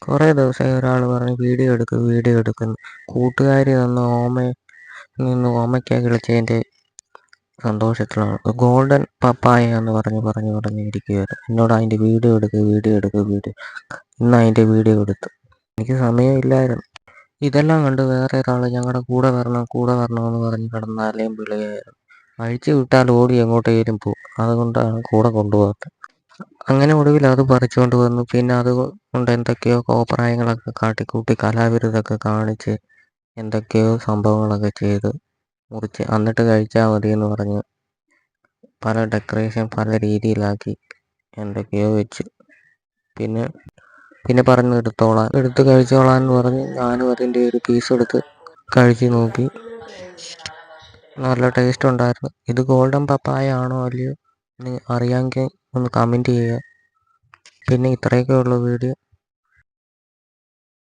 കുറേ ദിവസമായി ഒരാൾ പറഞ്ഞ് വീഡിയോ എടുക്കുന്നു. കൂട്ടുകാരി നിന്ന് ഓമയ്ക്ക കിളിച്ചതിൻ്റെ സന്തോഷത്തിലാണ്. ഗോൾഡൻ പപ്പായ എന്ന് പറഞ്ഞിരിക്കുകയായിരുന്നു. എന്നോട് അതിൻ്റെ വീഡിയോ എടുക്ക്. ഇന്ന് അതിൻ്റെ വീഡിയോ എടുത്തു. എനിക്ക് സമയമില്ലായിരുന്നു. ഇതെല്ലാം കണ്ട് വേറെ ഒരാൾ ഞങ്ങളുടെ കൂടെ വരണമെന്ന് പറഞ്ഞ് കിടന്ന് അലയും വിളിയായിരുന്നു. അഴിച്ചു വിട്ടാൽ ഓടി എങ്ങോട്ടേലും പോകും. അതുകൊണ്ടാണ് കൂടെ കൊണ്ടുപോകാത്തത്. അങ്ങനെ ഒടുവിൽ അത് പറിച്ചുകൊണ്ട് വന്നു. പിന്നെ അതുകൊണ്ട് എന്തൊക്കെയോ കോപ്രായങ്ങളൊക്കെ കാട്ടിക്കൂട്ടി കലാവിരുതൊക്കെ കാണിച്ച് എന്തൊക്കെയോ സംഭവങ്ങളൊക്കെ ചെയ്ത് മുറിച്ച് എന്നിട്ട് കഴിച്ചാൽ മതി എന്ന് പറഞ്ഞ് പല ഡെക്കറേഷൻ പല രീതിയിലാക്കി എന്തൊക്കെയോ വെച്ച് പിന്നെ പറഞ്ഞ് എടുത്ത് കഴിച്ചോളാൻ എന്ന് പറഞ്ഞ് ഞാനും അതിൻ്റെ ഒരു പീസ് എടുത്ത് കഴിച്ച് നോക്കി. നല്ല ടേസ്റ്റ് ഉണ്ടായിരുന്നു. ഇത് ഗോൾഡൻ പപ്പായ ആണോ അല്ലയോ എന്ന് അറിയാമെങ്കിൽ ഒന്ന് കമൻറ്റ് ചെയ്യുക. പിന്നെ ഇത്രയൊക്കെ ഉള്ളൂ വീഡിയോ.